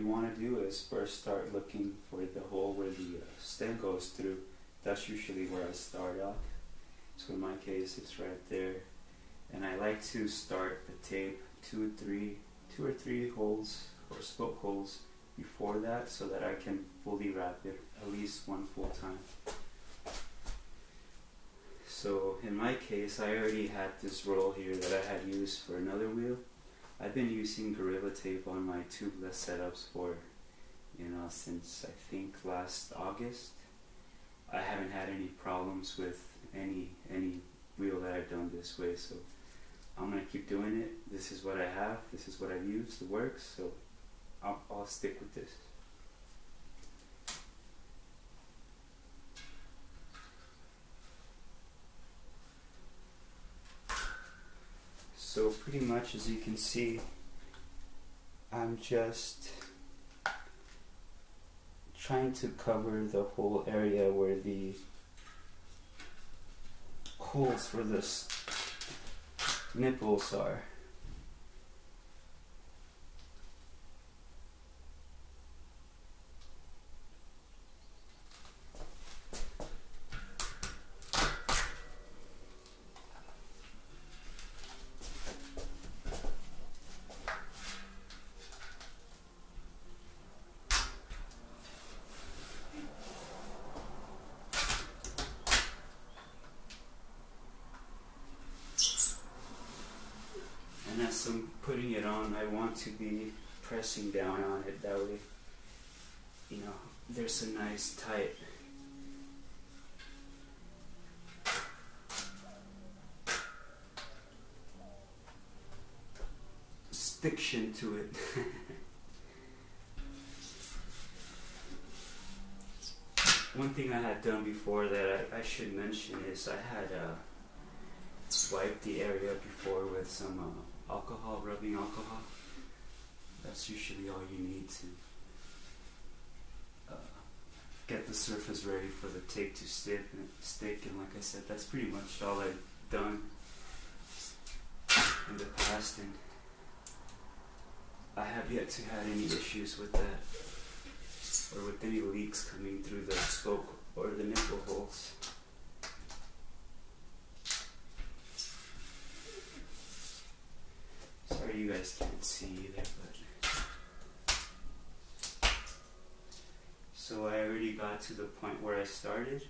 you want to do is first start looking for the hole where the stem goes through. That's usually where I start off. So in my case, it's right there. And I like to start the tape two or three holes or spoke holes before that, so that I can fully wrap it at least one full time. So in my case, I already had this roll here that I had used for another wheel. I've been using Gorilla Tape on my tubeless setups for, since I think last August. I haven't had any problems with any wheel that I've done this way, so I'm gonna keep doing it. This is what I have, this is what I've used, it works, so I'll stick with this. So pretty much, as you can see, I'm just trying to cover the whole area where the holes for the nipples are. And as I'm putting it on, I want to be pressing down on it, that way, there's a nice tight stiction to it. One thing I had done before that I should mention is I had wiped the area before with some rubbing alcohol. That's usually all you need to get the surface ready for the tape to stick. And like I said, that's pretty much all I've done in the past, and I have yet to have any issues with that, or with any leaks coming through the spoke or the nipple holes. Sorry you guys can't see either, but so I already got to the point where I started,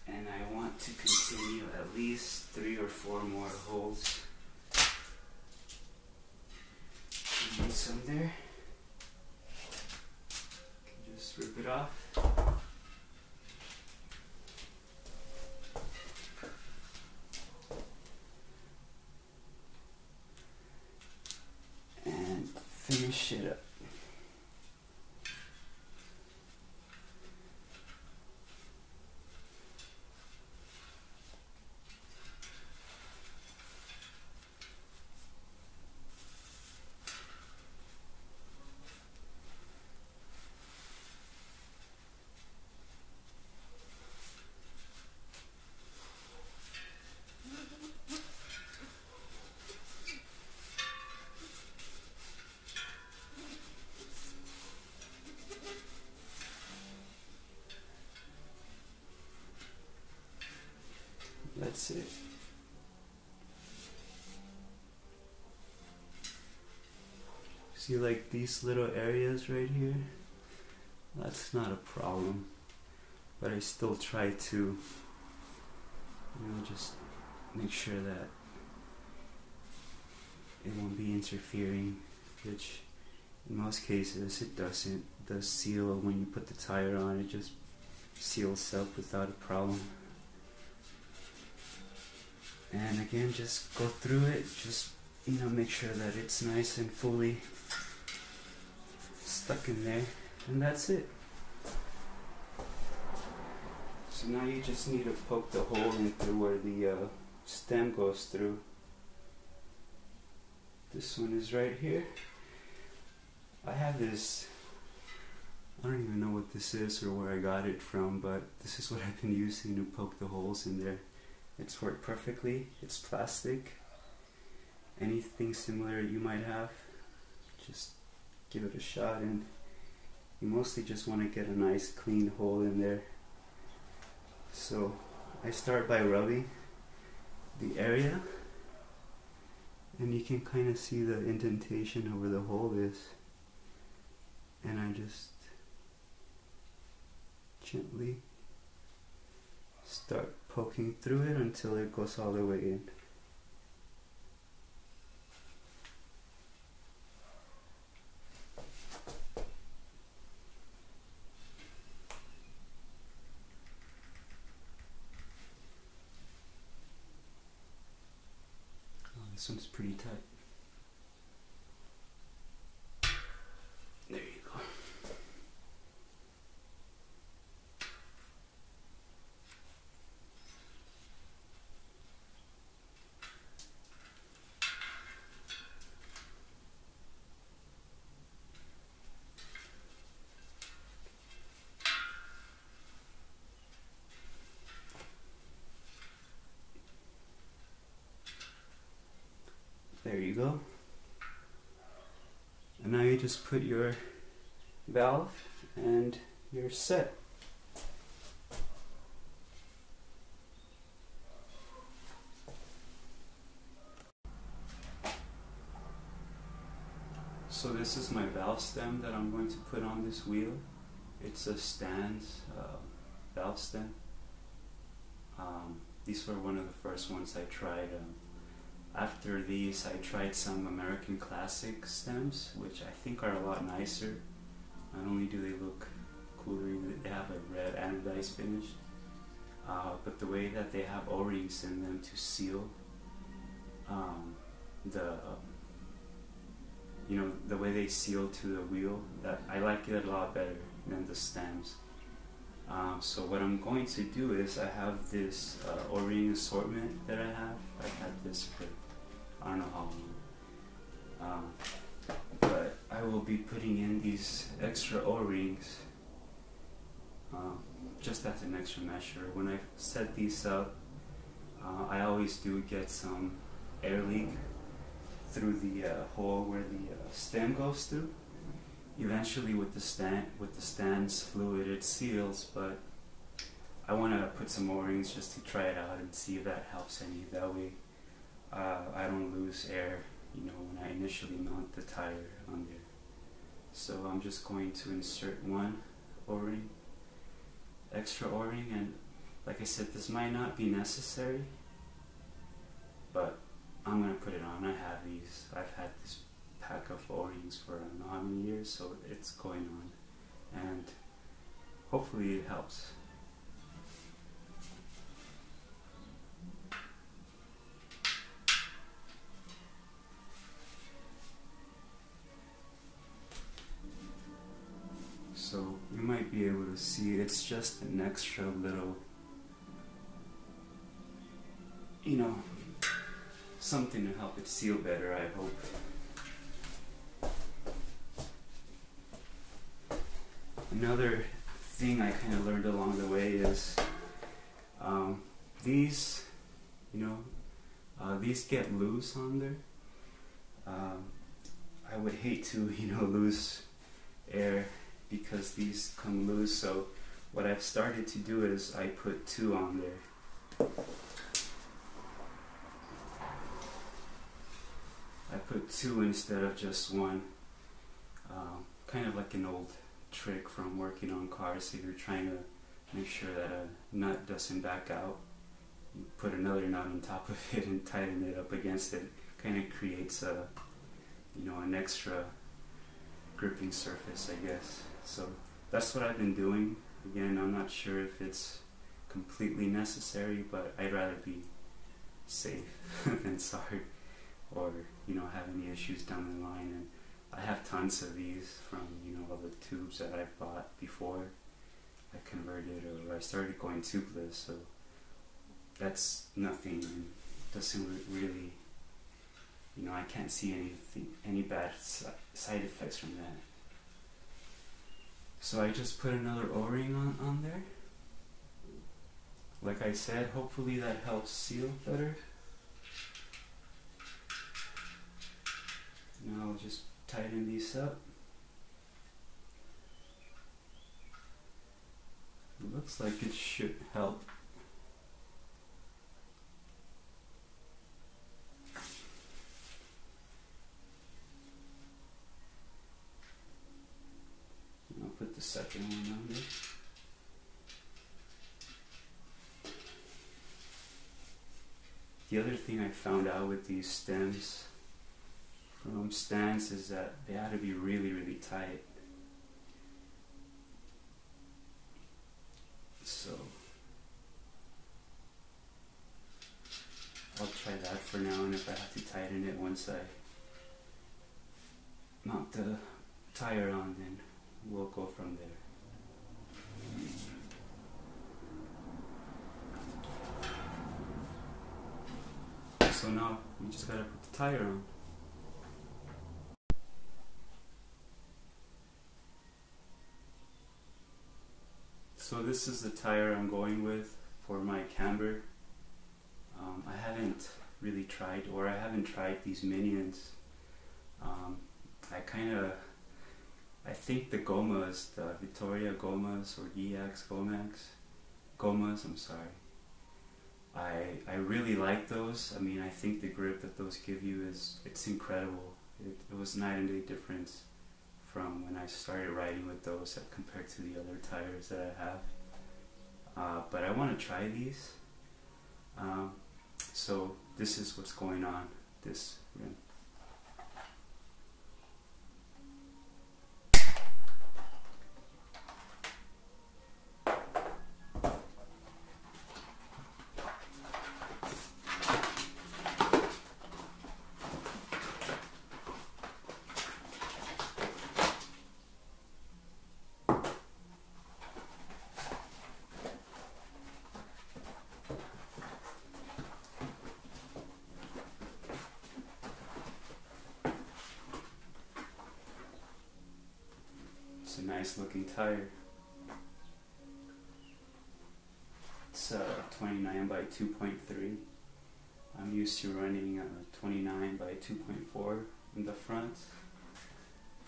and I want to continue at least 3 or 4 more holes. Need some there. Can just rip it off. And finish it up. That's it. See, like these little areas right here, that's not a problem, but I still try to, just make sure that it won't be interfering, which in most cases it doesn't. The seal, when you put the tire on, it just seals up without a problem. And again, just go through it, just make sure that it's nice and fully stuck in there, and that's it. So now you just need to poke the hole in through where the stem goes through. This one is right here. I have this, I don't even know what this is or where I got it from, but this is what I've been using to poke the holes in there. It's worked perfectly. It's plastic. Anything similar you might have, just give it a shot, and you mostly just want to get a nice clean hole in there. So I start by rubbing the area, and you can kind of see the indentation of where the hole is, and I just gently start poking through it until it goes all the way in. This one's pretty tight. There you go. There you go. And now you just put your valve and you're set. So this is my valve stem that I'm going to put on this wheel. It's a Stan's valve stem. These were one of the first ones I tried. After these, I tried some American Classic stems, which I think are a lot nicer. Not only do they look cooler, they have a red anodized finish, but the way that they have O-rings in them to seal the way they seal to the wheel, that I like it a lot better than the stems. So what I'm going to do is I have this O-ring assortment that I have. I've had this for I don't know how long. But I will be putting in these extra O-rings just as an extra measure. When I set these up, I always do get some air leak through the hole where the stem goes through. Eventually with the stand's fluid it seals, but I want to put some O-rings just to try it out and see if that helps any. That way I don't lose air, when I initially mount the tire on there. So I'm just going to insert one O-ring, extra O-ring, and like I said, this might not be necessary, but I'm going to put it on. I have these. I've had this pack of O-rings for I don't know how many years, so it's going on, and hopefully it helps. So you might be able to see it's just an extra little, something to help it seal better, I hope. Another thing I kind of learned along the way is these get loose on there. I would hate to lose air because these come loose, so what I've started to do is I put two on there. I put two instead of just one, kind of like an old trick from working on cars. If you're trying to make sure that a nut doesn't back out, you put another nut on top of it and tighten it up against it. Kind of creates an extra gripping surface, I guess. So that's what I've been doing. Again, I'm not sure if it's completely necessary, but I'd rather be safe than sorry, or have any issues down the line. And I have tons of these from all the tubes that I've bought before I converted, or I started going tubeless, so that's nothing, and doesn't really, I can't see any bad side effects from that. So I just put another O-ring on there. Like I said, hopefully that helps seal better. Now I'll just tighten these up. Looks like it should help. I'll put the second one on there. The other thing I found out with these stems from stands is that they had to be really, really tight. So I'll try that for now, and if I have to tighten it once I mount the tire on, then we'll go from there. So now we just gotta put the tire on. So this is the tire I'm going with for my camber. I haven't really tried, or I haven't tried these Minions. I think the Gomas, the Vittoria Gomas or EX Gomas, I'm sorry. I really like those. I mean, I think the grip that those give you it's incredible. It was night and day difference from when I started riding with those compared to the other tires that I have. But I want to try these. So this is what's going on this rim. It's a nice looking tire. It's 29 by 2.3. I'm used to running 29 by 2.4 in the front,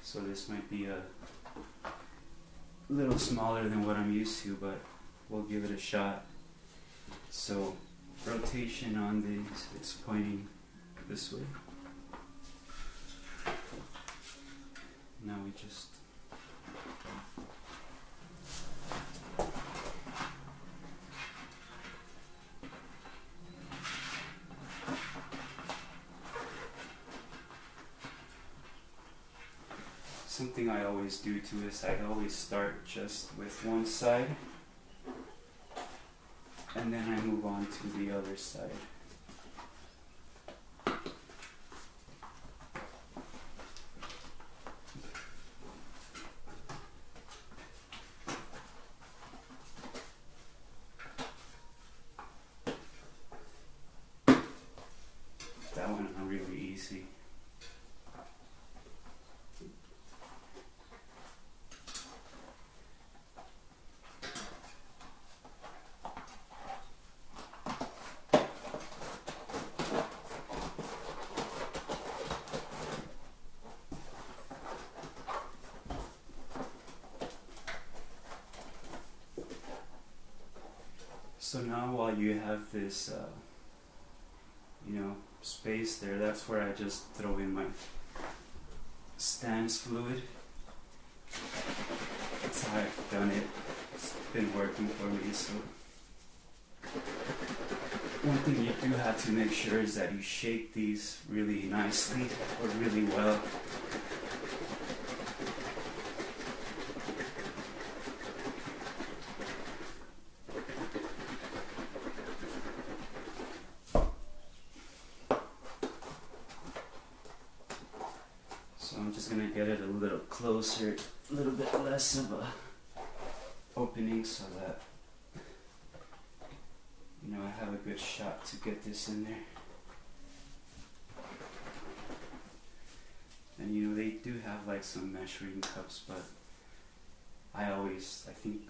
so this might be a little smaller than what I'm used to, but we'll give it a shot. So rotation on these, it's pointing this way. Now we just something I always do too is I always start just with one side and then I move on to the other side. That one really easy. So now while you have this, space there, that's where I just throw in my stance fluid. That's how I've done it. It's been working for me. So one thing you do have to make sure is that you shake these really nicely or really well. So I'm just going to get it a little closer, a little bit less of a opening so that I have a good shot to get this in there. And they do have like some measuring cups, but I think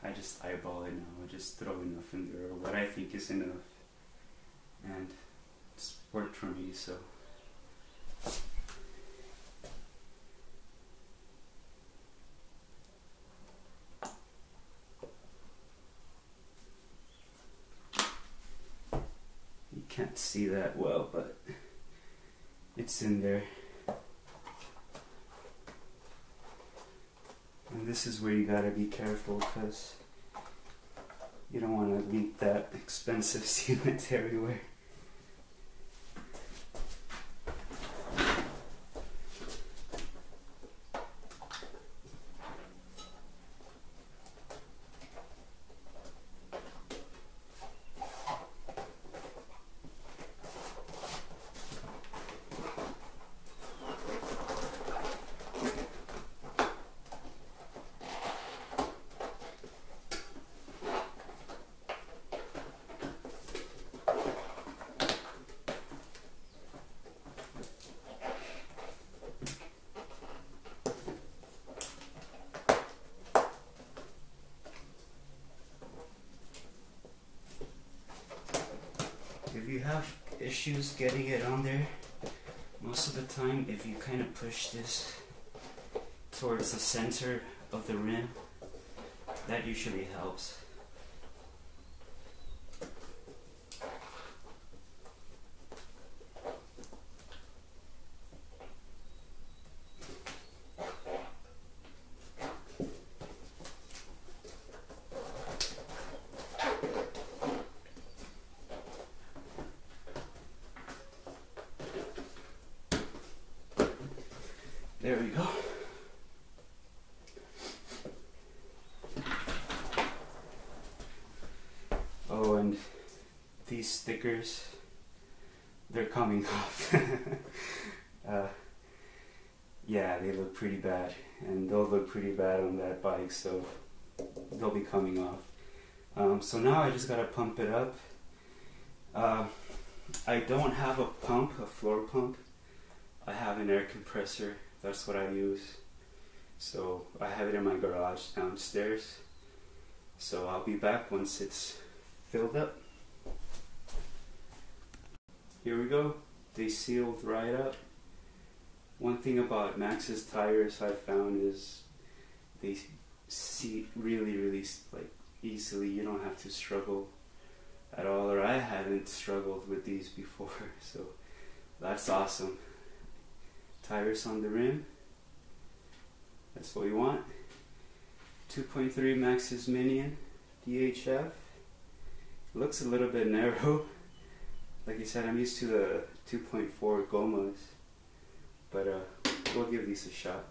I just eyeball it now. I just throw enough in there, or what I think is enough. And it's worked for me, so. can't see that well, but it's in there. And this is where you gotta be careful, because you don't want to leak that expensive sealant everywhere. If you have issues getting it on there, most of the time if you kind of push this towards the center of the rim, that usually helps. There we go. Oh, and these stickers, they're coming off. Yeah, they look pretty bad, and they'll look pretty bad on that bike, so they'll be coming off. So now I just gotta pump it up. I don't have a pump, a floor pump. I have an air compressor. That's what I use. So I have it in my garage downstairs. So I'll be back once it's filled up. Here we go. They sealed right up. One thing about Maxxis tires I found is they seat really like easily. You don't have to struggle at all, or I haven't struggled with these before. So that's awesome. Tires on the rim, that's what we want. 2.3 Maxxis Minion DHF. Looks a little bit narrow. Like I said, I'm used to the 2.4 Gomas, but we'll give these a shot.